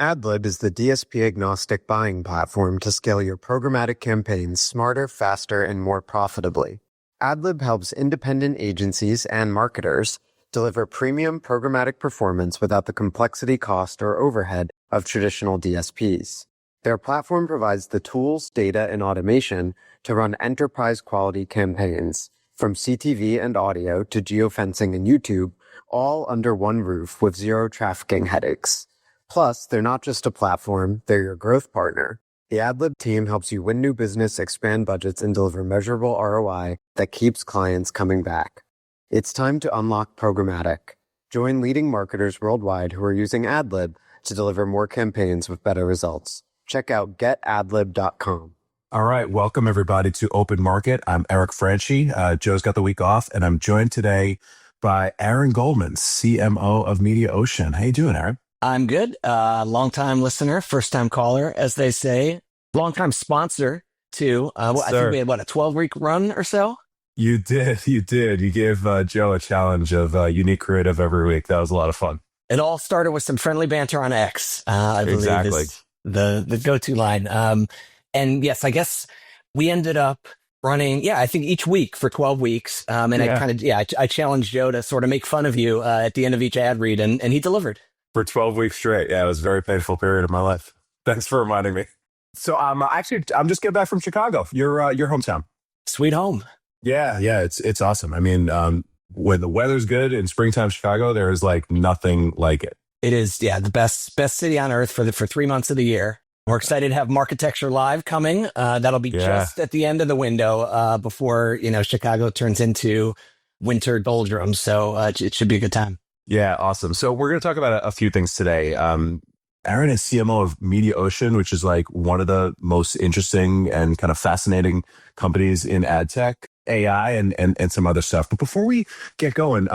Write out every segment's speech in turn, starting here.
AdLib is the DSP-agnostic buying platform to scale your programmatic campaigns smarter, faster, and more profitably. AdLib helps independent agencies and marketers deliver premium programmatic performance without the complexity, cost, or overhead of traditional DSPs. Their platform provides the tools, data, and automation to run enterprise-quality campaigns, from CTV and audio to geofencing and YouTube, all under one roof with zero trafficking headaches. Plus, they're not just a platform, they're your growth partner. The AdLib team helps you win new business, expand budgets, and deliver measurable ROI that keeps clients coming back. It's time to unlock programmatic. Join leading marketers worldwide who are using AdLib to deliver more campaigns with better results. Check out getadlib.com. All right. Welcome, everybody, to Open Market. I'm Eric Franchi. Joe's got the week off, and I'm joined today by Aaron Goldman, CMO of Mediaocean. How you doing, Aaron? I'm good. Long-time listener, first-time caller, as they say. Long-time sponsor, too. I think we had, a 12-week run or so? You did. You gave Joe a challenge of unique creative every week. That was a lot of fun. It all started with some friendly banter on X, I believe is the go-to line. And yes, I guess we ended up running, I think each week for 12 weeks. I challenged Joe to sort of make fun of you at the end of each ad read, and he delivered. For 12 weeks straight. Yeah, it was a very painful period of my life. Thanks for reminding me. So I'm just getting back from Chicago, your hometown. Sweet home. Yeah, it's awesome. I mean, when the weather's good in springtime Chicago, there is like nothing like it. It is, the best city on earth for 3 months of the year. We're excited to have Marketecture Live coming. That'll be just at the end of the window before Chicago turns into winter doldrums. So it should be a good time. Yeah, awesome. So we're going to talk about a few things today. Aaron is CMO of Mediaocean, which is like one of the most interesting and kind of fascinating companies in ad tech, AI, and some other stuff. But before we get going,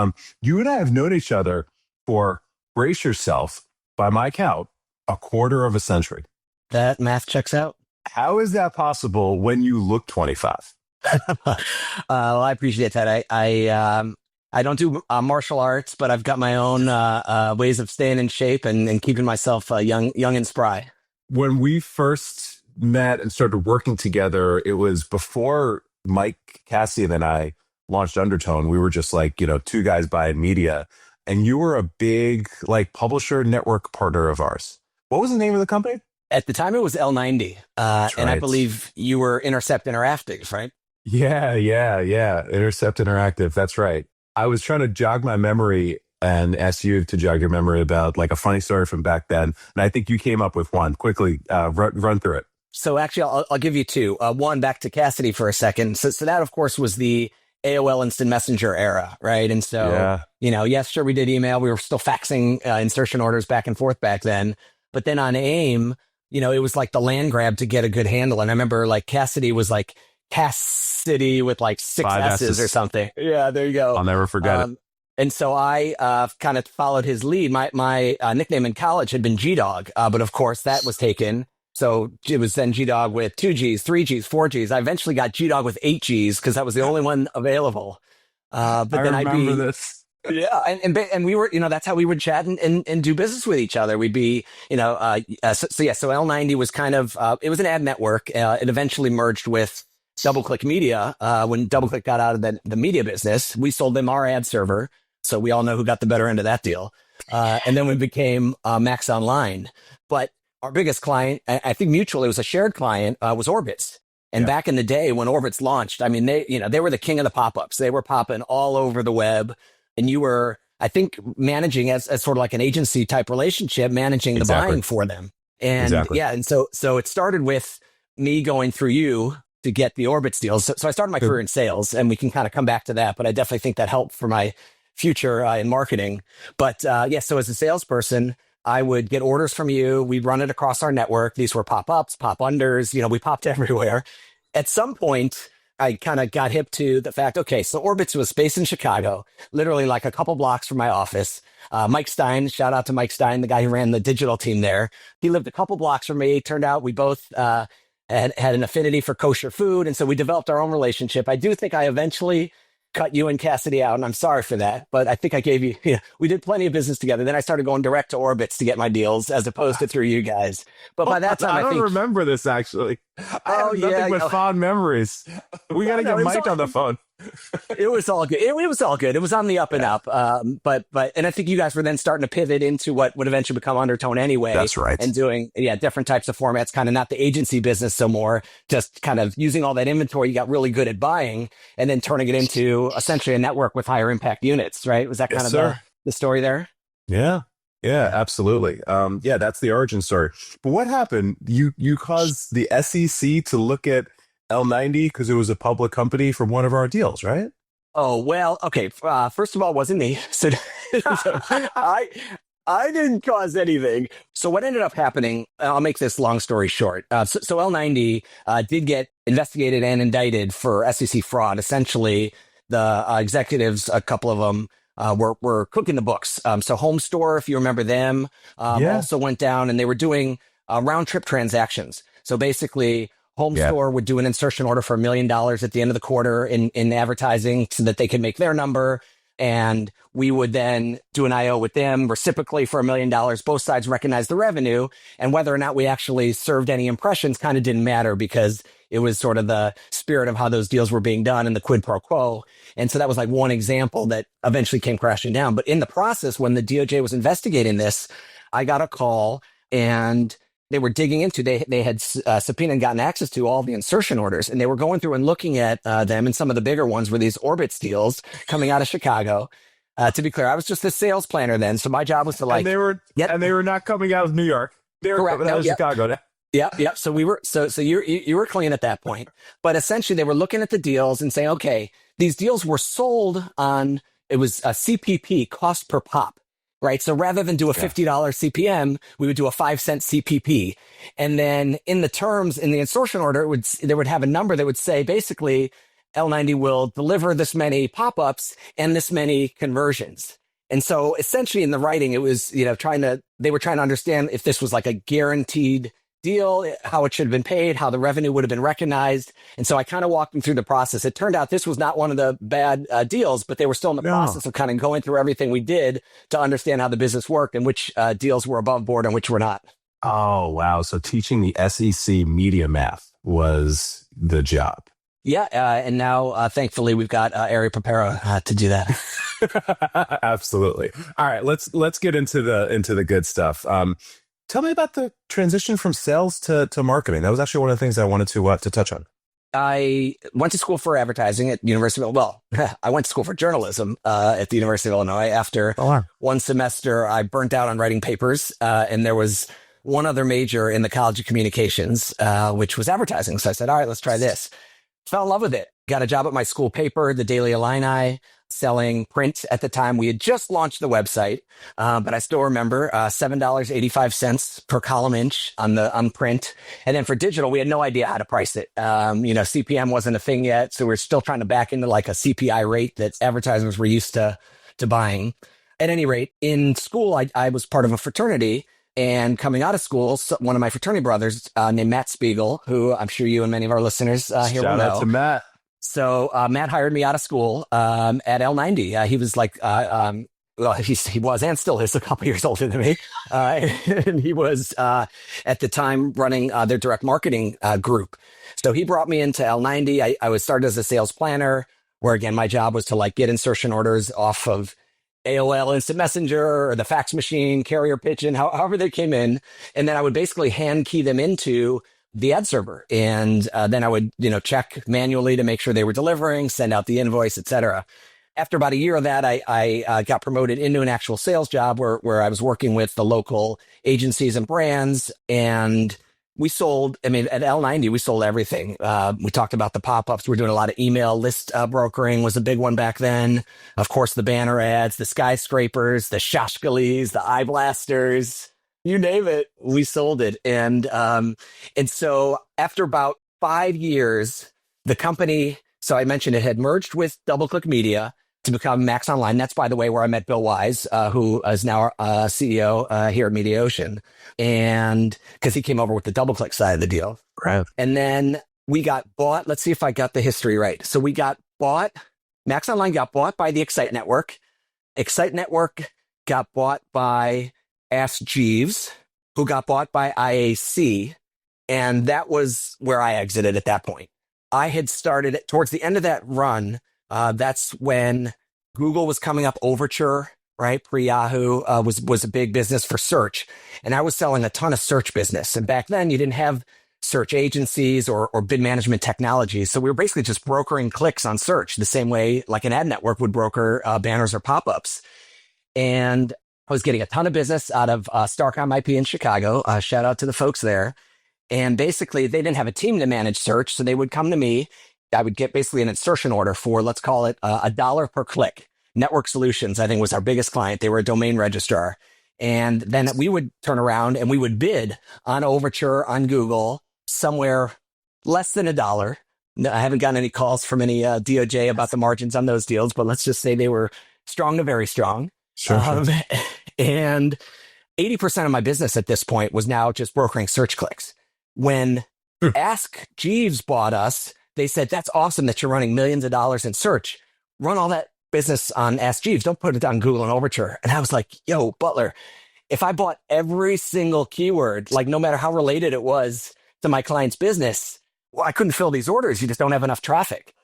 you and I have known each other for, brace yourself, by my count, a quarter of a century. That math checks out. How is that possible when you look 25? Well, I appreciate that. I don't do martial arts, but I've got my own ways of staying in shape and keeping myself young and spry. When we first met and started working together, it was before Mike Cassidy and I launched Undertone. We were just like, two guys buying media. And you were a big publisher network partner of ours. What was the name of the company? At the time, it was L90. That's right. And I believe you were Intercept Interactive, right? Yeah. Intercept Interactive. That's right. I was trying to jog my memory and ask you to jog your memory about a funny story from back then. And I think you came up with one. Quickly, run through it. So actually, I'll give you two. One, back to Cassidy for a second. So that, of course, was the AOL Instant Messenger era, right? And so, yes, sure, we did email. We were still faxing insertion orders back and forth back then. But then on AIM, it was like the land grab to get a good handle. And I remember Cassidy was Cassidy with 6 S's or something. Yeah, there you go. I'll never forget it. And so I kind of followed his lead. My nickname in college had been G-Dog, but of course that was taken. So it was then G-Dog with 2 G's, 3 G's, 4 G's. I eventually got G-Dog with 8 G's because that was the only one available. But then I remember this. Yeah, and we were, that's how we would chat and do business with each other. We'd be, so L90 was kind of, it was an ad network. It eventually merged with DoubleClick Media. When DoubleClick got out of the media business, we sold them our ad server. So we all know who got the better end of that deal. And then we became Max Online. But our biggest client, I think mutually, it was a shared client, was Orbitz. And back in the day when Orbitz launched, I mean, they were the king of the pop-ups. They were popping all over the web. And you were, I think, managing as sort of like an agency type relationship, managing the buying for them. And and so it started with me going through you to get the Orbitz deals. So I started my career in sales, and we can kind of come back to that. But I definitely think that helped for my future in marketing. But so as a salesperson, I would get orders from you. We'd run it across our network. These were pop-ups, pop-unders. We popped everywhere. At some point, I kind of got hip to the fact, okay, so Orbitz was based in Chicago, literally a couple blocks from my office. Mike Stein, shout out to Mike Stein, the guy who ran the digital team there. He lived a couple blocks from me. It turned out we both had an affinity for kosher food. And so we developed our own relationship. I do think I eventually cut you and Cassidy out, and I'm sorry for that. But I think I gave you, we did plenty of business together. Then I started going direct to Orbitz to get my deals as opposed to through you guys. But by that time, I don't remember this actually. I have nothing but fond memories. We got to get Mike on the phone. It was all good. It was all good. It was on the up and up. But and I think you guys were then starting to pivot into what would eventually become Undertone anyway. That's right. And doing different types of formats, kind of not the agency business so more, just kind of using all that inventory you got really good at buying and then turning it into essentially a network with higher impact units, right? Was that kind of the story there? Yeah. Yeah, absolutely. Yeah, that's the origin story. But what happened? You caused the SEC to look at L90 because it was a public company from one of our deals, right? Oh, well, okay. First of all, it wasn't me. So I didn't cause anything. So what ended up happening, I'll make this long story short. So L90 did get investigated and indicted for SEC fraud. Essentially, the executives, a couple of them, were cooking the books. So Home Store, if you remember them, also went down and they were doing round trip transactions. So basically, Home Store would do an insertion order for $1 million at the end of the quarter in advertising so that they could make their number. And we would then do an IO with them reciprocally for $1 million. Both sides recognized the revenue, and whether or not we actually served any impressions kind of didn't matter because it was sort of the spirit of how those deals were being done and the quid pro quo. And so that was like one example that eventually came crashing down. But in the process, when the DOJ was investigating this, I got a call and they were digging into, they had subpoenaed and gotten access to all the insertion orders, and they were going through and looking at them. And some of the bigger ones were these Orbitz deals coming out of Chicago. To be clear, I was just the sales planner then, so my job was to and they were not coming out of New York. They were coming out of Chicago. Yep. So we were so you were clean at that point, but essentially they were looking at the deals and saying, okay, these deals were sold on, it was a CPP, cost per pop. Right. So rather than do a $50 CPM, we would do a 5-cent CPP. And then in the terms in the insertion order, they would have a number that would say basically L90 will deliver this many pop-ups and this many conversions. And so essentially in the writing, it was, they were trying to understand if this was like a guaranteed deal, how it should have been paid, how the revenue would have been recognized. And so I kind of walked them through the process. It turned out this was not one of the bad deals, but they were still in the process of kind of going through everything we did to understand how the business worked and which deals were above board and which were not. Oh, wow. So teaching the SEC media math was the job. Yeah. And now, thankfully, we've got Ari Papero to do that. Absolutely. All right. Let's get into the good stuff. Tell me about the transition from sales to marketing. That was actually one of the things I wanted to touch on. I went to school for advertising at University of, I went to school for journalism at the University of Illinois. After one semester, I burnt out on writing papers, and there was one other major in the College of Communications, which was advertising. So I said, all right, let's try this. Fell in love with it. Got a job at my school paper, the Daily Illini, selling print at the time. We had just launched the website, but I still remember $7.85 per column inch on print. And then for digital, we had no idea how to price it. CPM wasn't a thing yet, so we're still trying to back into like a CPI rate that advertisers were used to buying. At any rate, in school, I was part of a fraternity. And coming out of school, one of my fraternity brothers named Matt Spiegel, who I'm sure you and many of our listeners here will know. Shout out to Matt. So Matt hired me out of school at L90. He was like, he was and still is a couple years older than me. And he was at the time running their direct marketing group. So he brought me into L90. I was started as a sales planner, where again, my job was to like get insertion orders off of AOL Instant Messenger or the fax machine, carrier pigeon, however they came in. And then I would basically hand key them into the ad server. And then I would, check manually to make sure they were delivering, send out the invoice, et cetera. After about a year of that, I got promoted into an actual sales job where I was working with the local agencies and brands. And we sold, at L90, we sold everything. We talked about the pop-ups. We're doing a lot of email list brokering was a big one back then. Of course, the banner ads, the skyscrapers, the shashkalis, the eye blasters, you name it, we sold it. And so after about 5 years, the company, so I mentioned it had merged with DoubleClick Media to become Max Online. That's, by the way, where I met Bill Wise, who is now our CEO here at Mediaocean. And because he came over with the DoubleClick side of the deal. Right. And then we got bought. Let's see if I got the history right. So we got bought Max Online got bought by the Excite Network. Excite Network got bought by Ask Jeeves, who got bought by IAC. And that was where I exited at that point. I had started towards the end of that run. That's when Google was coming up. Overture, right? Pre-Yahoo was a big business for search. And I was selling a ton of search business. And back then you didn't have search agencies or bid management technologies. So we were basically just brokering clicks on search the same way like an ad network would broker banners or pop-ups. And I was getting a ton of business out of Starcom IP in Chicago. Shout out to the folks there. And basically, they didn't have a team to manage search. So they would come to me. I would get basically an insertion order for, let's call it $1 per click. Network Solutions, I think, was our biggest client. They were a domain registrar. And then we would turn around and we would bid on Overture, on Google, somewhere less than $1. No, I haven't gotten any calls from any DOJ about the margins on those deals, but let's just say they were strong to very strong. Sure. And 80% of my business at this point was now just brokering search clicks. When Ask Jeeves bought us, they said, that's awesome that you're running millions of dollars in search. Run all that business on Ask Jeeves. Don't put it on Google and Overture. And I was like, yo, Butler, if I bought every single keyword, like no matter how related it was to my client's business, well, I couldn't fill these orders. You just don't have enough traffic.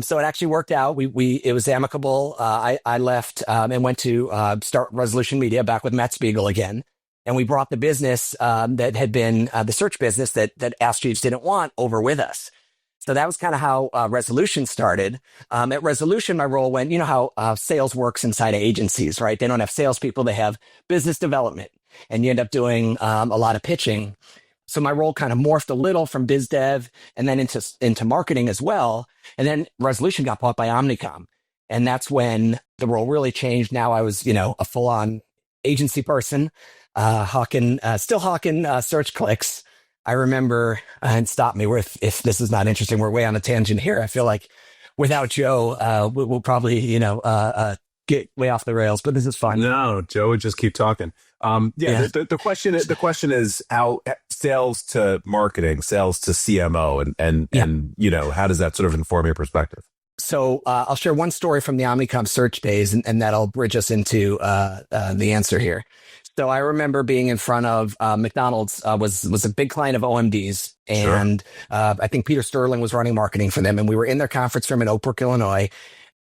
So it actually worked out. It was amicable. I left and went to start Resolution Media back with Matt Spiegel again. And we brought the business that had been the search business that Ask Jeeves didn't want over with us. So that was kind of how Resolution started. At Resolution, my role went, you know how sales works inside of agencies, right? They don't have salespeople. They have business development. And you end up doing a lot of pitching. So my role kind of morphed a little from biz dev and then into marketing as well. And then Resolution got bought by Omnicom. And that's when the role really changed. Now I was, a full-on agency person, still hawking search clicks. I remember, and stop me if this is not interesting, we're way on a tangent here. I feel like without Joe, we'll probably, get way off the rails, but this is fun. No, Joe would just keep talking. The question is how sales to marketing, sales to CMO, and how does that sort of inform your perspective? So I'll share one story from the Omnicom search days, and that'll bridge us into the answer here. So I remember being in front of McDonald's was a big client of OMD's, and I think Peter Sterling was running marketing for them, and we were in their conference room in Oak Brook, Illinois.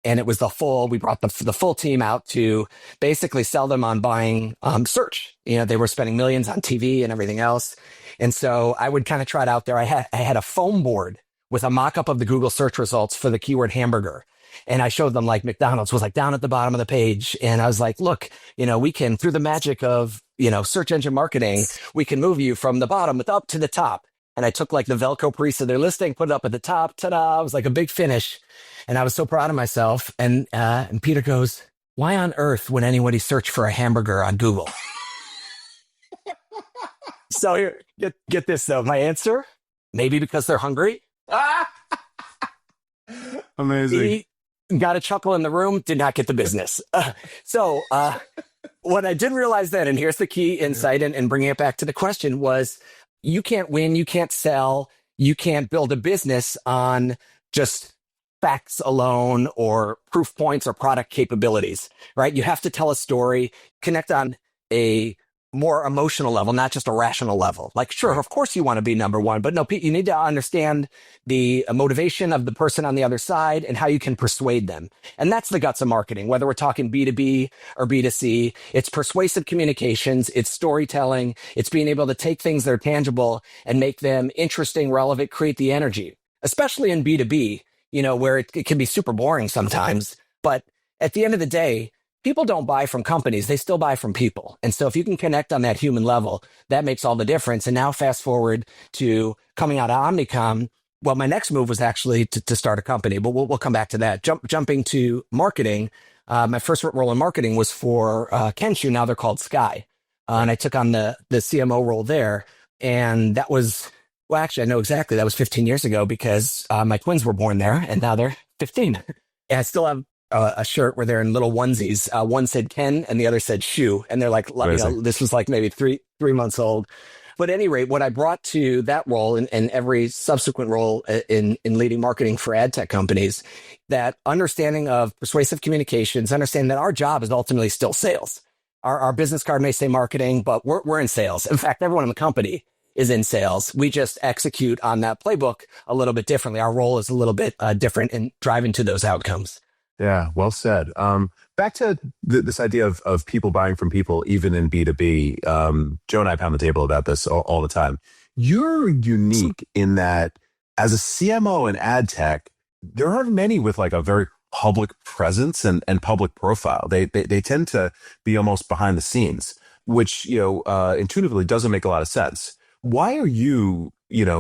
And it was we brought the full team out to basically sell them on buying search. They were spending millions on TV and everything else. And so I would kind of try it out there. I had a foam board with a mock-up of the Google search results for the keyword hamburger. And I showed them like McDonald's was like down at the bottom of the page. And I was like, look, we can, through the magic of, search engine marketing, we can move you from the bottom up to the top. And I took like the Velcro piece of their listing, put it up at the top. Ta-da! It was like a big finish. And I was so proud of myself. And Peter goes, why on earth would anybody search for a hamburger on Google? So here, get this though. My answer, maybe because they're hungry. Amazing. He got a chuckle in the room, did not get the business. So what I didn't realize then, and here's the key insight and bringing it back to the question was, you can't win, you can't sell, you can't build a business on just facts alone or proof points or product capabilities, right? You have to tell a story, connect on a more emotional level, not just a rational level. Like, sure, of course you want to be number one, but no, Pete, you need to understand the motivation of the person on the other side and how you can persuade them. And that's the guts of marketing, whether we're talking B2B or B2C. It's persuasive communications, it's storytelling, it's being able to take things that are tangible and make them interesting, relevant, create the energy, especially in B2B, where it can be super boring sometimes. But at the end of the day, people don't buy from companies. They still buy from people. And so if you can connect on that human level, that makes all the difference. And now fast forward to coming out of Omnicom. Well, my next move was actually to start a company, but we'll come back to that. Jumping to marketing. My first role in marketing was for Kenshu. Now they're called Sky. And I took on the CMO role there. And that was, well, actually, I know exactly. That was 15 years ago because my twins were born there and now they're 15. And I still have a shirt where they're in little onesies. One said Ken and the other said Shoe. And they're like, this was like maybe three months old. But at any rate, what I brought to that role and every subsequent role in leading marketing for ad tech companies, that understanding of persuasive communications, understanding that our job is ultimately still sales. Our business card may say marketing, but we're in sales. In fact, everyone in the company is in sales. We just execute on that playbook a little bit differently. Our role is a little bit different in driving to those outcomes. Yeah, well said. Back to this idea of people buying from people, even in B2B. Joe and I pound the table about this all the time. You're unique in that as a CMO in ad tech, there aren't many with like a very public presence and public profile. They tend to be almost behind the scenes, which, intuitively doesn't make a lot of sense. Why are you,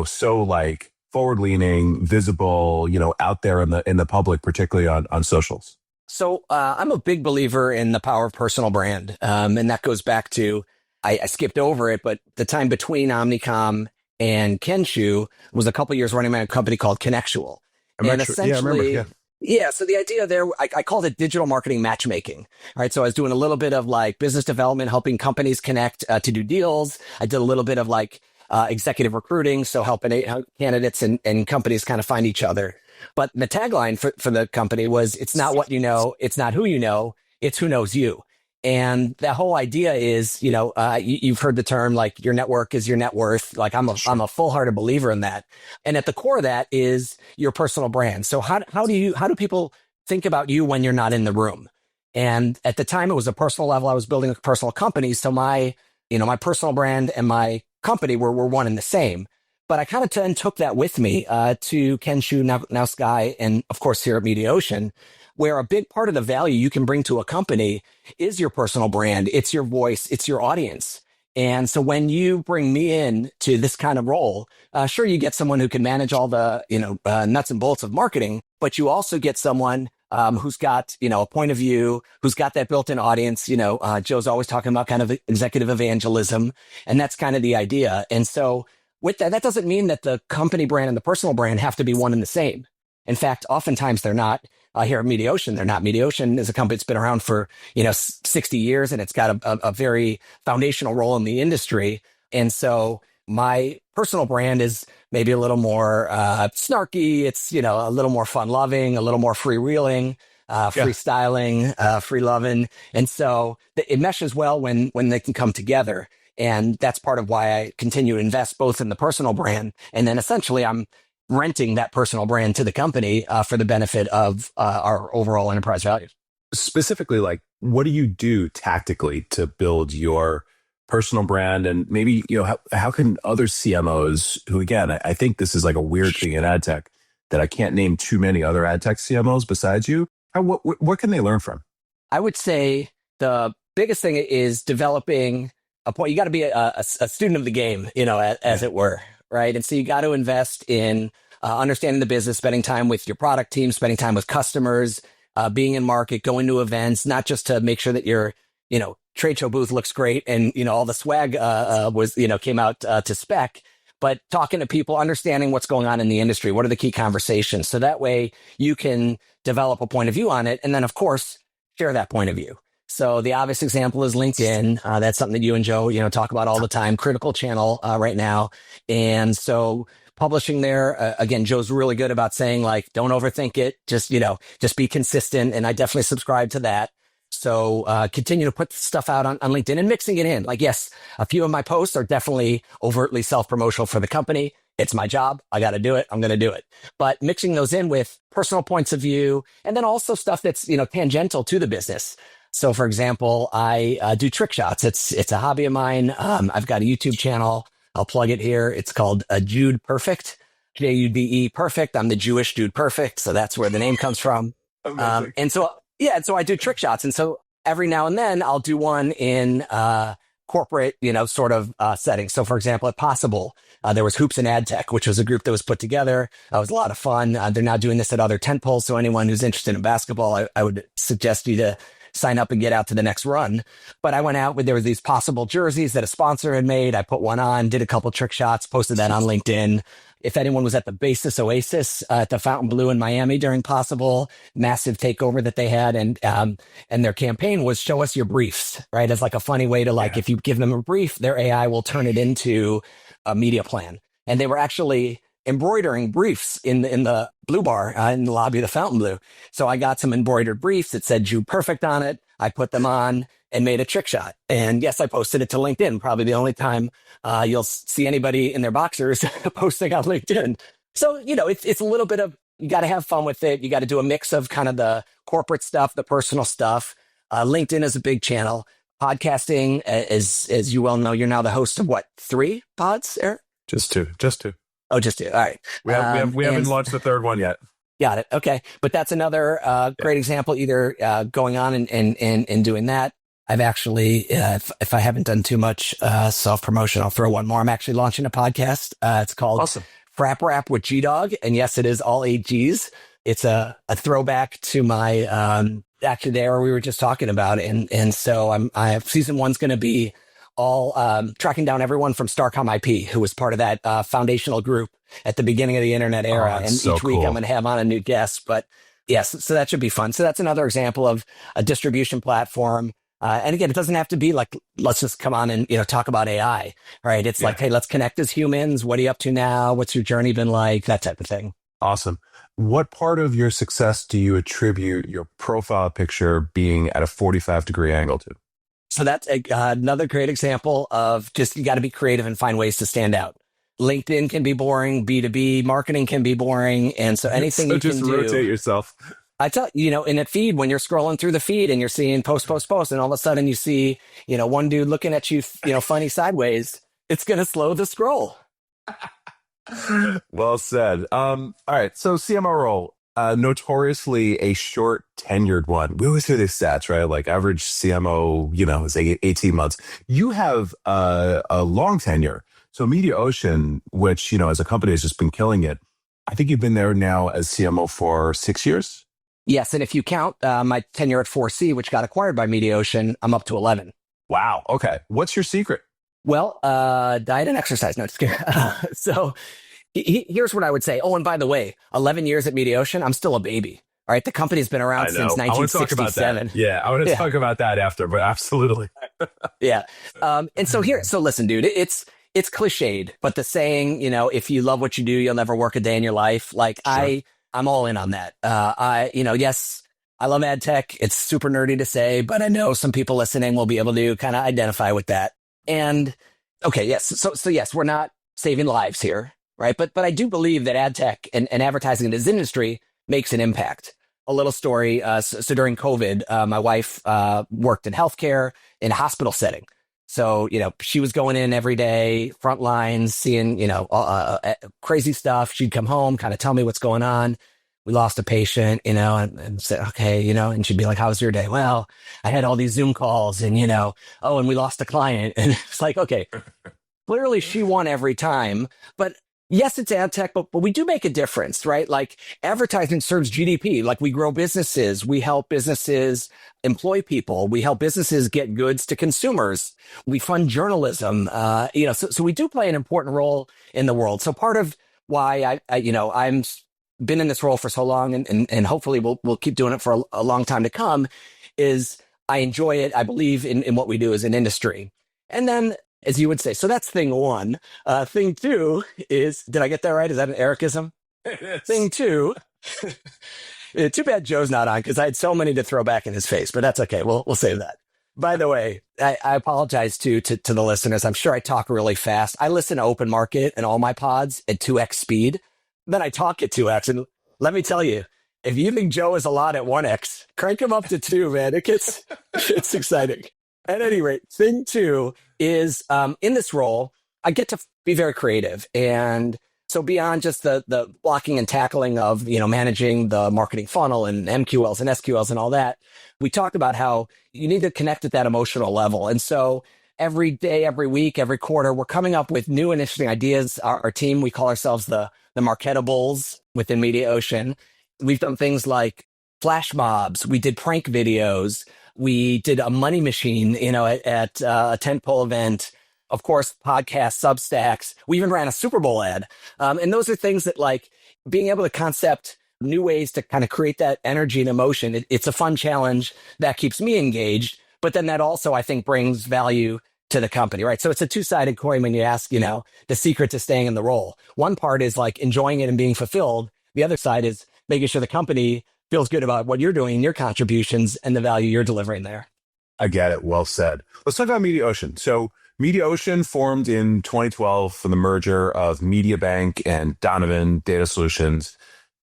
so like forward leaning, visible, out there in the public, particularly on socials? So I'm a big believer in the power of personal brand. And that goes back to, I skipped over it, but the time between Omnicom and Kenshu was a couple of years running my company called Connectual. And essentially, yeah. So the idea there, I called it digital marketing matchmaking. All right. So I was doing a little bit of like business development, helping companies connect to do deals. I did a little bit of like executive recruiting. So helping candidates and companies kind of find each other. But the tagline for the company was, it's not what you know, it's not who you know, it's who knows you. And the whole idea is, you've heard the term like your network is your net worth. Like I'm a full-hearted believer in that. And at the core of that is your personal brand. So how do people think about you when you're not in the room? And at the time it was a personal level. I was building a personal company. So my personal brand and my company were one and the same. But I kind of then took that with me to Kenshu, now Sky, and of course here at Mediaocean, where a big part of the value you can bring to a company is your personal brand. It's your voice. It's your audience. And so when you bring me in to this kind of role, sure, you get someone who can manage all the nuts and bolts of marketing, but you also get someone who's got a point of view, who's got that built-in audience. Joe's always talking about kind of executive evangelism, and that's kind of the idea. And so with that doesn't mean that the company brand and the personal brand have to be one and the same. In fact, oftentimes they're not. Here at Mediaocean, they're not. Mediaocean is a company that's been around for 60 years, and it's got a very foundational role in the industry. And so my personal brand is maybe a little more snarky. It's a little more fun-loving, a little more freewheeling, freestyling, free-loving, and so it meshes well when they can come together. And that's part of why I continue to invest both in the personal brand, and then essentially I'm renting that personal brand to the company for the benefit of our overall enterprise values. Specifically, like, what do you do tactically to build your personal brand? And maybe, how can other CMOs who, again, I think this is like a weird thing in ad tech that I can't name too many other ad tech CMOs besides you. What can they learn from? I would say the biggest thing is developing a point. You got to be a student of the game, as it were. Right. And so you got to invest in understanding the business, spending time with your product team, spending time with customers, being in market, going to events, not just to make sure that your, trade show booth looks great and, all the swag came out to spec, but talking to people, understanding what's going on in the industry. What are the key conversations? So that way you can develop a point of view on it. And then, of course, share that point of view. So the obvious example is LinkedIn. That's something that you and Joe, talk about all the time. Critical channel right now. And so publishing there, again, Joe's really good about saying like, don't overthink it. Just be consistent. And I definitely subscribe to that. So continue to put stuff out on LinkedIn and mixing it in. Like, yes, a few of my posts are definitely overtly self-promotional for the company. It's my job. I got to do it. I'm going to do it. But mixing those in with personal points of view and then also stuff that's, tangential to the business. So, for example, I do trick shots. It's a hobby of mine. I've got a YouTube channel. I'll plug it here. It's called Jude Perfect, Jude Perfect. I'm the Jewish Dude Perfect, so that's where the name comes from. And so I do trick shots. And so every now and then I'll do one in corporate, setting. So, for example, at Possible, there was Hoops and Ad Tech, which was a group that was put together. It was a lot of fun. They're now doing this at other tentpoles. So anyone who's interested in basketball, I would suggest you to sign up and get out to the next run. But I went out there were these possible jerseys that a sponsor had made. I put one on, did a couple trick shots, posted that on LinkedIn. If anyone was at the Basis Oasis at the Fontainebleau in Miami during possible massive takeover that they had, and their campaign was show us your briefs, right? As like a funny way to if you give them a brief, their AI will turn it into a media plan. And they were actually embroidering briefs in the Blue Bar in the lobby of the Fontainebleau. So I got some embroidered briefs that said Jew Perfect on it. I put them on and made a trick shot. And yes, I posted it to LinkedIn, probably the only time you'll see anybody in their boxers posting on LinkedIn. So, it's a little bit of, you got to have fun with it. You got to do a mix of kind of the corporate stuff, the personal stuff. LinkedIn is a big channel. Podcasting, as you well know, you're now the host of what, 3 pods, Eric? Just two. Oh, just 2. All right. We haven't launched the 3rd one yet. Got it. Okay. But that's another great example, either going on and doing that. I've actually, if I haven't done too much self-promotion, I'll throw one more. I'm actually launching a podcast. It's called Frap Rap with G-Dog. And yes, it is all 8 Gs. It's a throwback to my actually the era we were just talking about. And so season 1's going to be all tracking down everyone from Starcom IP, who was part of that foundational group at the beginning of the internet era. And each week I'm going to have on a new guest. But yes, so that should be fun. So that's another example of a distribution platform. And again, it doesn't have to be like, let's just come on and, talk about AI, right? It's like, hey, let's connect as humans. What are you up to now? What's your journey been like? That type of thing. Awesome. What part of your success do you attribute your profile picture being at a 45-degree angle to? So that's another great example of just, you got to be creative and find ways to stand out. LinkedIn can be boring. B2B marketing can be boring. And so anything you can do. Just rotate yourself. I tell you, in a feed, when you're scrolling through the feed and you're seeing post, and all of a sudden you see, one dude looking at you, funny sideways, it's going to slow the scroll. Well said. All right. So CMO role, notoriously a short tenured one. We always hear these stats, right? Like average CMO, is 18 months. You have a long tenure. So Mediaocean, which, as a company has just been killing it. I think you've been there now as CMO for 6 years. Yes. And if you count my tenure at 4C, which got acquired by Mediaocean, I'm up to 11. Wow. Okay. What's your secret? Well, diet and exercise. No, just kidding. So here's what I would say. Oh, and by the way, 11 years at Mediaocean, I'm still a baby. All right. The company's been around since 1967. Yeah. I want to talk about that after, but absolutely. Yeah. And so listen, dude, it's cliched, but the saying, if you love what you do, you'll never work a day in your life. Like sure. I'm all in on that. Yes, I love ad tech. It's super nerdy to say, but I know some people listening will be able to kind of identify with that. And okay, yes. So yes, we're not saving lives here, right? But I do believe that ad tech and advertising in this industry makes an impact. A little story. So during COVID, my wife worked in healthcare in a hospital setting. So, she was going in every day, front lines, seeing, crazy stuff. She'd come home, kind of tell me what's going on. We lost a patient, and say, okay, and she'd be like, how was your day? Well, I had all these Zoom calls and, and we lost a client. And it's like, okay, clearly she won every time, but yes, it's ad tech, but we do make a difference, right? Like advertising serves GDP. Like we grow businesses, we help businesses employ people, we help businesses get goods to consumers, we fund journalism. So we do play an important role in the world. So part of why I'm been in this role for so long, and hopefully we'll keep doing it for a long time to come, is I enjoy it. I believe in what we do as an industry, and then. As you would say. So that's thing 1. Thing 2 is, did I get that right? Is that an Ericism? Thing 2, too bad Joe's not on because I had so many to throw back in his face, but that's okay. We'll save that. By the way, I apologize to the listeners. I'm sure I talk really fast. I listen to Open Market and all my pods at 2x speed. Then I talk at 2x. And let me tell you, if you think Joe is a lot at 1x, crank him up to 2, man. It's exciting. At any rate, thing 2 is in this role, I get to be very creative. And so beyond just the blocking and tackling of, managing the marketing funnel and MQLs and SQLs and all that, we talked about how you need to connect at that emotional level. And so every day, every week, every quarter, we're coming up with new and interesting ideas. Our team, we call ourselves the Marketables within Mediaocean. We've done things like flash mobs. We did prank videos. We did a money machine, at a tentpole event. Of course, podcasts, Substacks. We even ran a Super Bowl ad. And those are things that like being able to concept new ways to kind of create that energy and emotion. It's a fun challenge that keeps me engaged, but then that also, I think, brings value to the company, right? So it's a two-sided coin when you ask, the secret to staying in the role. One part is like enjoying it and being fulfilled. The other side is making sure the company feels good about what you're doing, your contributions, and the value you're delivering there. I get it. Well said. Let's talk about Mediaocean. So Mediaocean formed in 2012 from the merger of MediaBank and Donovan Data Solutions.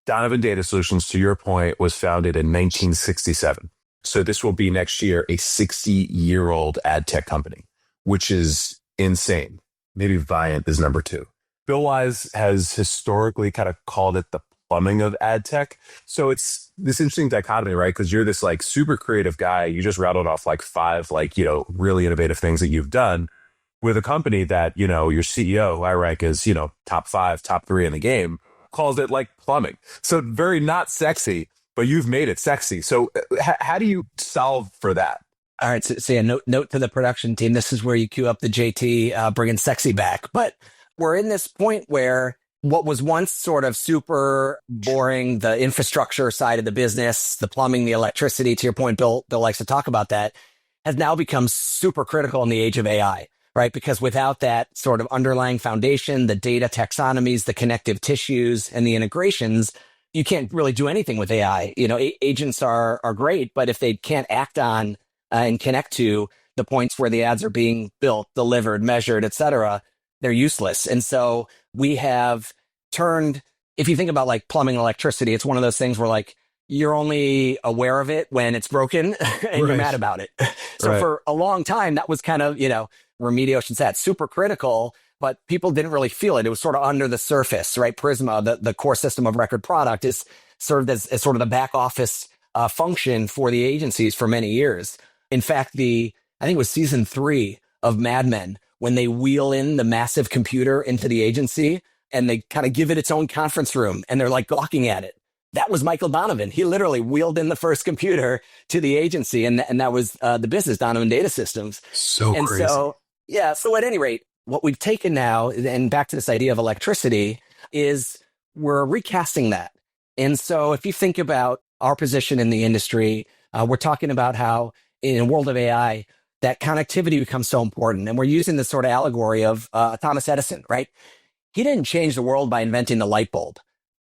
Donovan Data Solutions, to your point, was founded in 1967. So this will be next year a 60-year-old ad tech company, which is insane. Maybe Viant is number two. Bill Wise has historically kind of called it the plumbing of ad tech. So it's this interesting dichotomy, right? Because you're this like super creative guy. You just rattled off like five, really innovative things that you've done with a company that, your CEO, who I rank as, top 5, top 3 in the game, calls it like plumbing. So very not sexy, but you've made it sexy. So how do you solve for that? All right. So yeah, note to the production team. This is where you cue up the JT bringing sexy back. But we're in this point where what was once sort of super boring, the infrastructure side of the business, the plumbing, the electricity, to your point, Bill likes to talk about that, has now become super critical in the age of AI, right? Because without that sort of underlying foundation, the data taxonomies, the connective tissues, and the integrations, you can't really do anything with AI. Agents are great, but if they can't act on and connect to the points where the ads are being built, delivered, measured, et cetera, they're useless. And so we have turned, if you think about like plumbing, electricity, it's one of those things where like you're only aware of it when it's broken and you're mad about it. So for a long time, that was kind of, where Mediaocean's at, super critical, but people didn't really feel it. It was sort of under the surface, right? Prisma, the core system of record product, is served as sort of the back office function for the agencies for many years. In fact, I think it was season 3 of Mad Men, when they wheel in the massive computer into the agency and they kind of give it its own conference room and they're like gawking at it. That was Michael Donovan. He literally wheeled in the first computer to the agency, and that was the business, Donovan Data Systems. So crazy. So at any rate, what we've taken now, and back to this idea of electricity, is we're recasting that. And so if you think about our position in the industry, we're talking about how in a world of AI, that connectivity becomes so important. And we're using this sort of allegory of Thomas Edison, right? He didn't change the world by inventing the light bulb.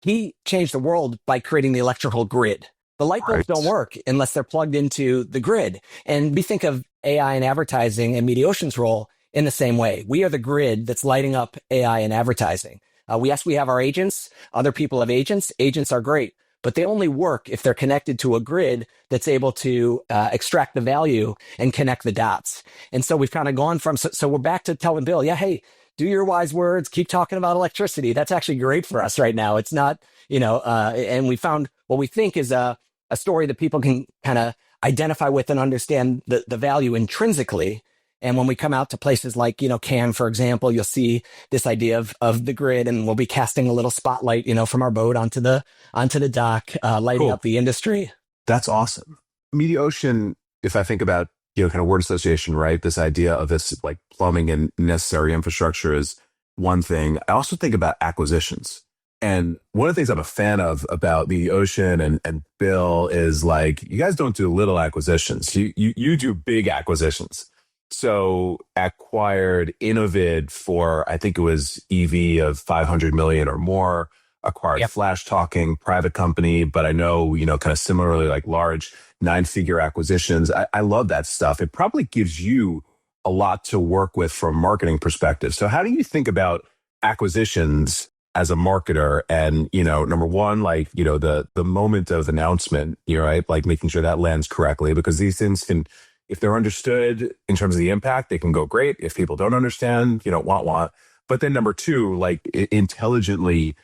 He changed the world by creating the electrical grid. The light bulbs don't work unless they're plugged into the grid. And we think of AI and advertising and Mediaocean's role in the same way. We are the grid that's lighting up AI and advertising. We have our agents. Other people have agents. Agents are great, but they only work if they're connected to a grid that's able to extract the value and connect the dots. And so we've kind of gone from, so we're back to telling Bill, hey, do your wise words, keep talking about electricity. That's actually great for us right now. It's not, and we found what we think is a story that people can kind of identify with and understand the value intrinsically. And when we come out to places like, Cannes, for example, you'll see this idea of the grid, and we'll be casting a little spotlight, from our boat onto the dock, lighting up the industry. That's awesome. Mediaocean, if I think about, kind of word association, right? This idea of this like plumbing and necessary infrastructure is one thing. I also think about acquisitions. And one of the things I'm a fan of about Mediaocean and Bill is like, you guys don't do little acquisitions. You do big acquisitions. So acquired Innovid for, I think it was EV of 500 million or more, acquired Flash Talking, private company, but I know, kind of similarly like large 9-figure acquisitions. I love that stuff. It probably gives you a lot to work with from a marketing perspective. So how do you think about acquisitions as a marketer? And, number one, like, the moment of announcement, right? Like making sure that lands correctly, because these things can, if they're understood in terms of the impact, they can go great. If people don't understand, want. But then number two, like intelligently,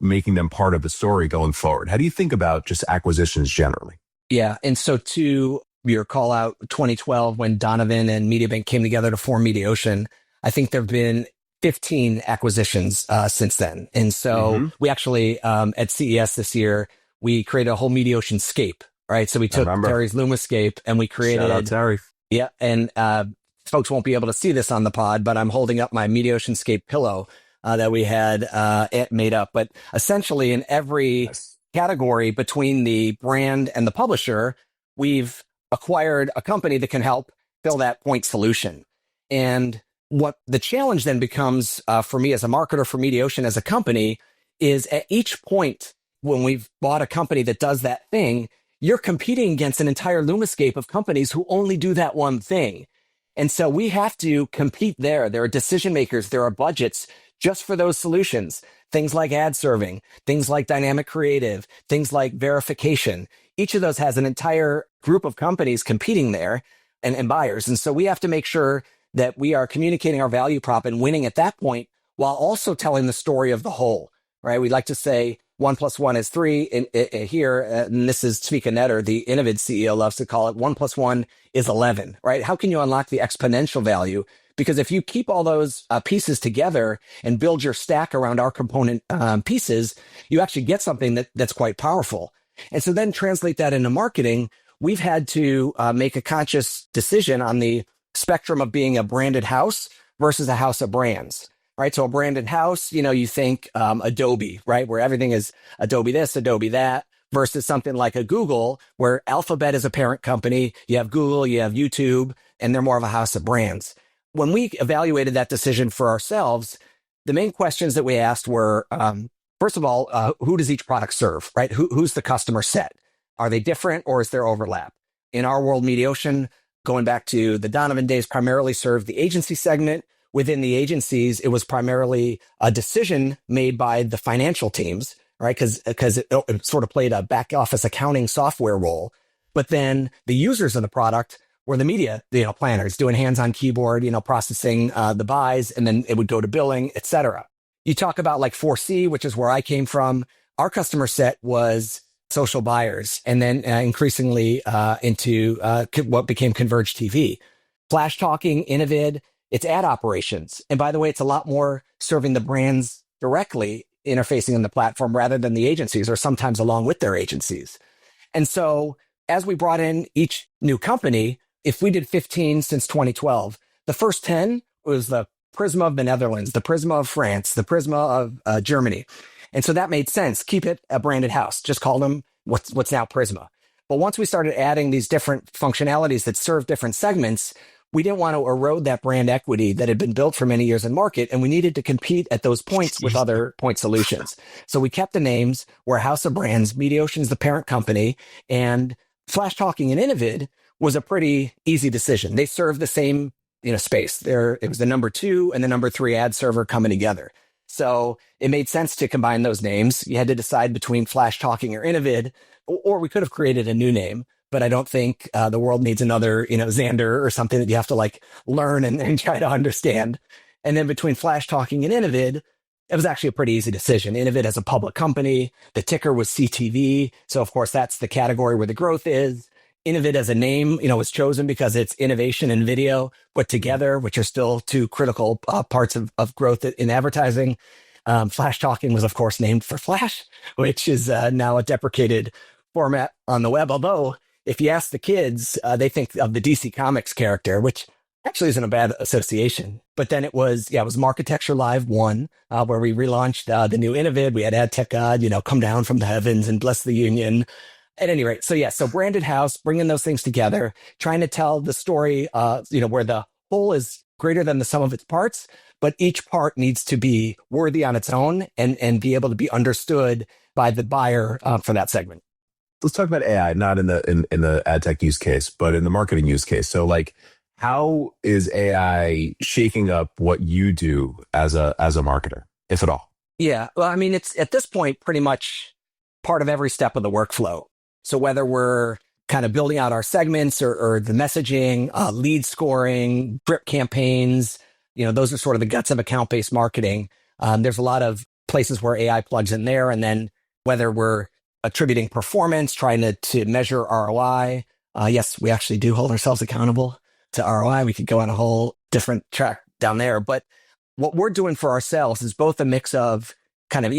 making them part of the story going forward. How do you think about just acquisitions generally? Yeah. And so to your call out 2012, when Donovan and MediaBank came together to form Mediaocean, I think there have been 15 acquisitions since then. And so we actually, at CES this year, we created a whole Mediaocean scape, right? So we took Terry's Lumascape and we created. Shout out Terry. Yeah, and folks won't be able to see this on the pod, but I'm holding up my Mediaoceanscape pillow that we had made up. But essentially, in every category between the brand and the publisher, we've acquired a company that can help fill that point solution. And what the challenge then becomes for me as a marketer for Mediaocean as a company is at each point when we've bought a company that does that thing, you're competing against an entire Lumascape of companies who only do that one thing. And so we have to compete there. There are decision makers, there are budgets just for those solutions. Things like ad serving, things like dynamic creative, things like verification. Each of those has an entire group of companies competing there and buyers. And so we have to make sure that we are communicating our value prop and winning at that point while also telling the story of the whole, right? We like to say 1 + 1 is 3 here. And this is Tvika Netter, the Innovid CEO, loves to call it 1 + 1 is 11, right? How can you unlock the exponential value? Because if you keep all those pieces together and build your stack around our component pieces, you actually get something that's quite powerful. And so then translate that into marketing. We've had to make a conscious decision on the spectrum of being a branded house versus a house of brands, right? So a branded house, you think Adobe, right? Where everything is Adobe this, Adobe that, versus something like a Google, where Alphabet is a parent company. You have Google, you have YouTube, and they're more of a house of brands. When we evaluated that decision for ourselves, the main questions that we asked were, first of all, who does each product serve, right? Who's the customer set? Are they different or is there overlap? In our world, Mediaocean, going back to the Donovan days, primarily served the agency segment. Within the agencies, it was primarily a decision made by the financial teams, right? Because it sort of played a back office accounting software role. But then the users of the product were the media, planners doing hands-on keyboard, processing the buys, and then it would go to billing, et cetera. You talk about like 4C, which is where I came from. Our customer set was social buyers, and then increasingly into what became Converge TV. Flash Talking, Innovid, it's ad operations. And by the way, it's a lot more serving the brands directly, interfacing on the platform rather than the agencies, or sometimes along with their agencies. And so as we brought in each new company, if we did 15 since 2012, the first 10 was the Prisma of the Netherlands, the Prisma of France, the Prisma of Germany. And so that made sense. Keep it a branded house. Just call them what's now Prisma. But once we started adding these different functionalities that serve different segments, we didn't want to erode that brand equity that had been built for many years in market, and we needed to compete at those points with other point solutions. So we kept the names. We're a house of brands. Mediaocean's the parent company, and Flash Talking and Innovid was a pretty easy decision. They serve the same space. It was the number 2 and the number 3 ad server coming together. So it made sense to combine those names. You had to decide between Flash Talking or Innovid, or we could have created a new name. But I don't think the world needs another, Xander or something that you have to like learn and try to understand. And then between Flash Talking and Innovid, it was actually a pretty easy decision. Innovid as a public company, the ticker was CTV. So of course, that's the category where the growth is. Innovid as a name, was chosen because it's innovation and video put together, which are still two critical parts of growth in advertising. Flash Talking was, of course, named for Flash, which is now a deprecated format on the web. Although, if you ask the kids, they think of the DC Comics character, which actually isn't a bad association. But then it was Marketecture Live 1, where we relaunched the new Innovid. We had Ad Tech God, come down from the heavens and bless the union. At any rate, so branded house, bringing those things together, trying to tell the story, where the whole is greater than the sum of its parts, but each part needs to be worthy on its own and be able to be understood by the buyer for that segment. Let's talk about AI, not in the ad tech use case, but in the marketing use case. So like, how is AI shaking up what you do as a marketer, if at all? Yeah, well, I mean, it's at this point pretty much part of every step of the workflow. So whether we're kind of building out our segments or the messaging, lead scoring, drip campaigns, those are sort of the guts of account-based marketing. There's a lot of places where AI plugs in there. And then whether we're attributing performance, trying to measure ROI. Yes, we actually do hold ourselves accountable to ROI. We could go on a whole different track down there. But what we're doing for ourselves is both a mix of kind of,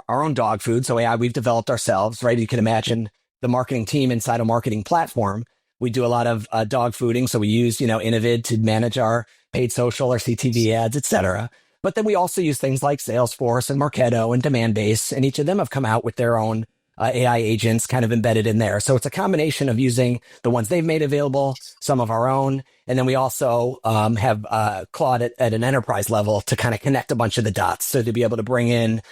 our own dog food. So AI, we've developed ourselves, right? You can imagine the marketing team inside a marketing platform. We do a lot of dog fooding. So we use, Innovid to manage our paid social, our CTV ads, et cetera. But then we also use things like Salesforce and Marketo and Demandbase, and each of them have come out with their own AI agents kind of embedded in there. So it's a combination of using the ones they've made available, some of our own, and then we also have Claude at an enterprise level to kind of connect a bunch of the dots. So to be able to bring in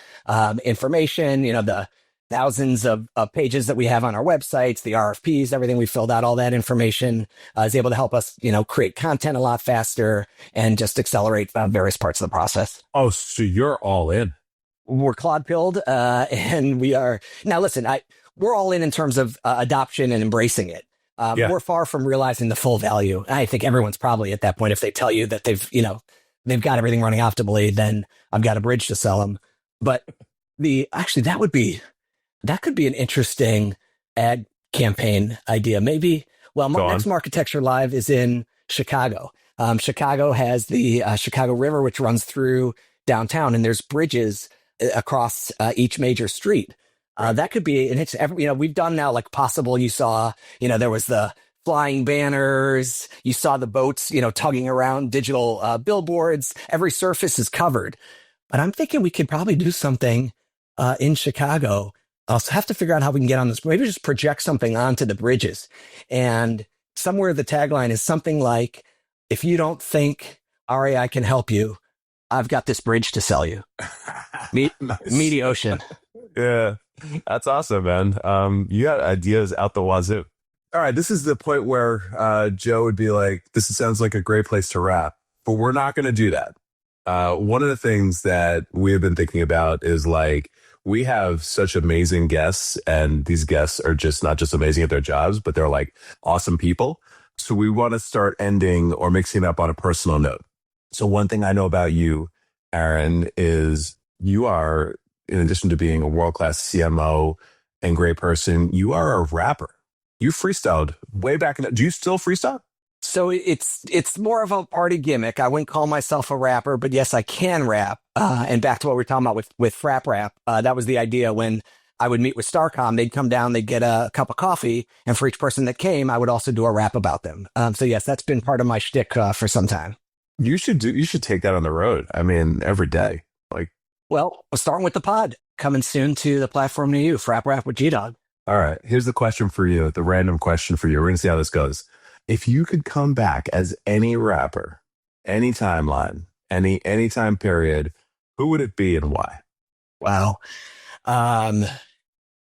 information, the thousands of pages that we have on our websites, the RFPs, everything we filled out, all that information is able to help us, create content a lot faster and just accelerate various parts of the process. Oh, so you're all in. We're Claude pilled, and we are now. Listen, we're all in terms of adoption and embracing it. We're far from realizing the full value. I think everyone's probably at that point. If they tell you that they've got everything running optimally, then I've got a bridge to sell them. But that could be an interesting ad campaign idea. Maybe. Well, next Marketecture Live is in Chicago. Chicago has the Chicago River, which runs through downtown, and there's bridges across each major street. That could be, and it's we've done now like possible. You saw, there was the flying banners. You saw the boats, tugging around digital billboards. Every surface is covered. But I'm thinking we could probably do something in Chicago. I'll have to figure out how we can get on this. Maybe just project something onto the bridges. And somewhere the tagline is something like, if you don't think our AI can help you, I've got this bridge to sell you. Nice. Mediaocean. Yeah, that's awesome, man. You got ideas out the wazoo. All right, this is the point where Joe would be like, this sounds like a great place to wrap, but we're not going to do that. One of the things that we have been thinking about is like, we have such amazing guests, and these guests are just not just amazing at their jobs, but they're like awesome people. So we want to start ending or mixing up on a personal note. So one thing I know about you, Aaron, is you are, in addition to being a world-class CMO and great person, you are a rapper. You freestyled way back in. Do you still freestyle? So it's more of a party gimmick. I wouldn't call myself a rapper, but yes, I can rap. And back to what we were talking about with Frap Rap, that was the idea when I would meet with Starcom. They'd come down, they'd get a cup of coffee, and for each person that came, I would also do a rap about them. So yes, that's been part of my shtick for some time. You should take that on the road. I mean, every day. Well, we're starting with the pod coming soon to the platform near you, Frap Rap with G-Dog. All right, here's the question for you, the random question for you. We're going to see how this goes. If you could come back as any rapper, any timeline, any time period, who would it be and why? Wow.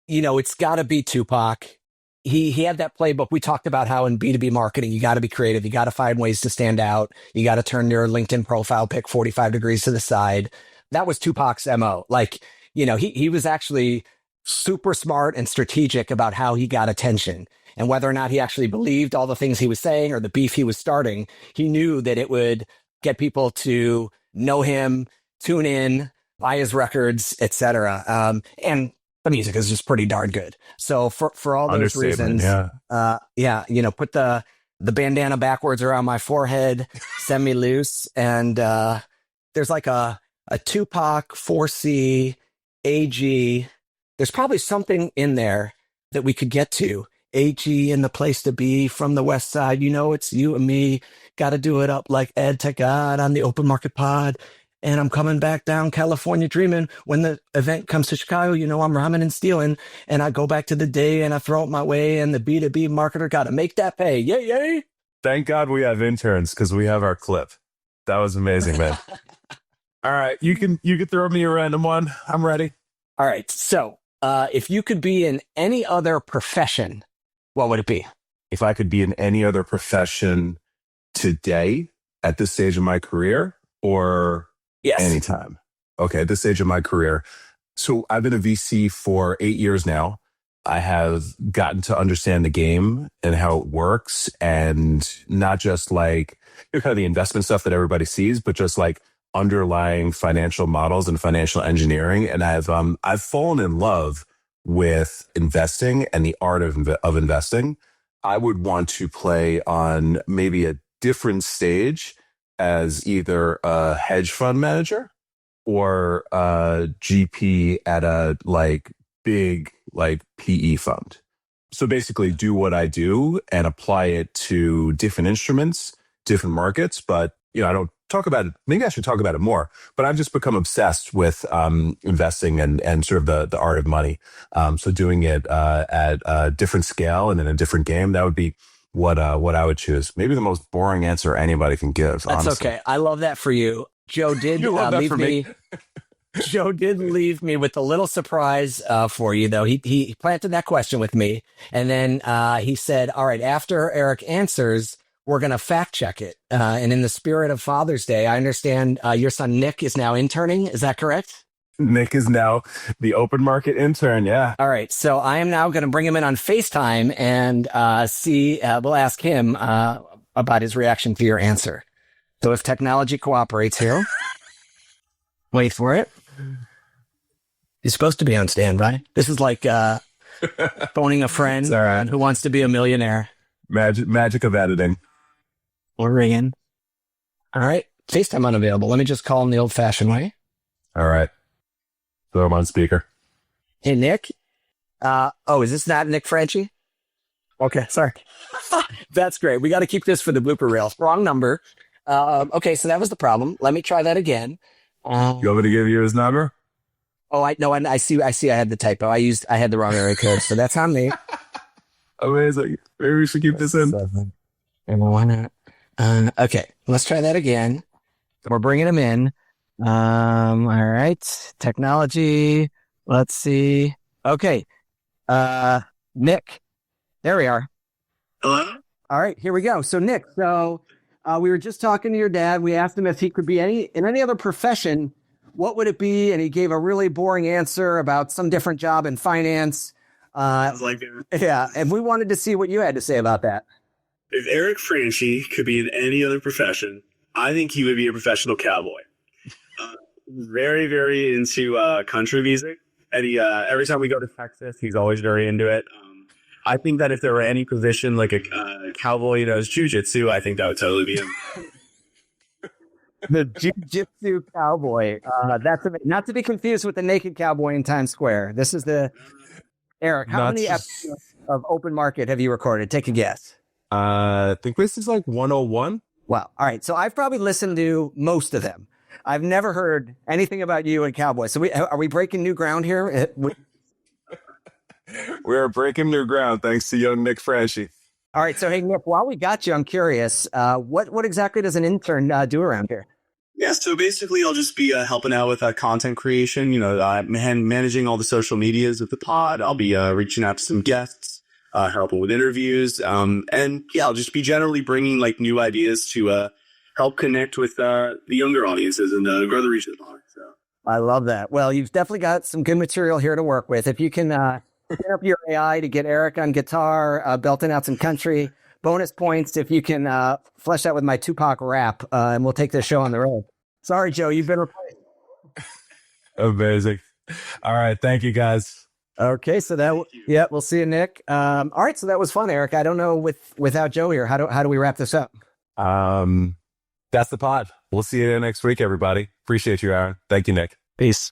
It's got to be Tupac. He had that playbook. We talked about how in B2B marketing, you got to be creative. You got to find ways to stand out. You got to turn your LinkedIn profile pic 45 degrees to the side. That was Tupac's MO. He was actually super smart and strategic about how he got attention. And whether or not he actually believed all the things he was saying or the beef he was starting, he knew that it would get people to know him, tune in, buy his records, etc. And the music is just pretty darn good. So for all those reasons, put the bandana backwards around my forehead, send me loose, and there's like a Tupac, 4C, AG. There's probably something in there that we could get to. AG in the place to be from the West Side. It's you and me. Got to do it up like Ed to God on the open market pod. And I'm coming back down California dreaming. When the event comes to Chicago, I'm rhyming and stealing. And I go back to the day and I throw it my way. And the B2B marketer got to make that pay. Yay, yay. Thank God we have interns because we have our clip. That was amazing, man. All right. You can throw me a random one. I'm ready. All right. So if you could be in any other profession, what would it be? If I could be in any other profession today at this stage of my career or anytime? Okay, at this stage of my career. So I've been a VC for 8 years now. I have gotten to understand the game and how it works, and not just like kind of the investment stuff that everybody sees, but just like underlying financial models and financial engineering. And I've fallen in love with investing and the art of investing. I would want to play on maybe a different stage as either a hedge fund manager or a GP at a big PE fund. So basically do what I do and apply it to different instruments, different markets. But, I don't talk about it. Maybe I should talk about it more, but I've just become obsessed with investing and sort of the art of money. So doing it at a different scale and in a different game, that would be what I would choose. Maybe the most boring answer anybody can give. That's honestly. okay. I love that for you. Joe did You love that leave for me. Joe did leave me with a little surprise for you, though. He planted that question with me, and then he said, "All right, after Eric answers, we're going to fact check it." And in the spirit of Father's Day, I understand your son Nick is now interning. Is that correct? Nick is now the open market intern. Yeah. All right, so I am now going to bring him in on FaceTime and see. We'll ask him about his reaction to your answer. So if technology cooperates here, wait for it. He's supposed to be on standby. This is like phoning a friend who wants to be a millionaire. Magic of editing. We're ringing. All right. FaceTime unavailable. Let me just call him the old-fashioned way. All right. Throw him on speaker. Hey, Nick. Is this not Nick Franchi? Okay, sorry. That's great. We got to keep this for the blooper reel. Wrong number. Okay, so that was the problem. Let me try that again. You want me to give you his number? Oh, I see. I had the typo. I had the wrong area code, so that's on me. Amazing. Maybe we should keep this in. And why not? Okay, let's try that again. We're bringing him in. All right. Technology. Let's see. Okay. Nick. There we are. Hello? All right, here we go. So Nick, we were just talking to your dad. We asked him if he could be in any other profession, what would it be? And he gave a really boring answer about some different job in finance. Yeah, and we wanted to see what you had to say about that. If Eric Franchi could be in any other profession, I think he would be a professional cowboy. Very, very into country music. And he, every time we go to Texas, he's always very into it. I think that if there were any position like a cowboy who does jujitsu, I think that would totally be him. The jujitsu cowboy. That's not to be confused with the naked cowboy in Times Square. This is the Eric. How many episodes of Open Market have you recorded? Take a guess. I think this is like 101. Wow. All right. So I've probably listened to most of them. I've never heard anything about you and cowboy. So are we breaking new ground here? We're breaking new ground thanks to young Nick Franchi. All right. So, hey, Nick, while we got you, I'm curious, what exactly does an intern do around here? Yeah, so basically I'll just be helping out with content creation, managing all the social medias of the pod. I'll be reaching out to some guests, helping with interviews. And yeah, I'll just be generally bringing like new ideas to help connect with the younger audiences and grow the reach of the pod. So. I love that. Well, you've definitely got some good material here to work with. If you can get up your AI to get Eric on guitar, belting out some country. Bonus points if you can flesh that with my Tupac rap, and we'll take this show on the road. Sorry, Joe, you've been replaced. Amazing. All right. Thank you, guys. Okay, so we'll see you, Nick. All right, so that was fun, Eric. I don't know without Joe here, how do we wrap this up? That's the pod. We'll see you next week, everybody. Appreciate you, Aaron. Thank you, Nick. Peace.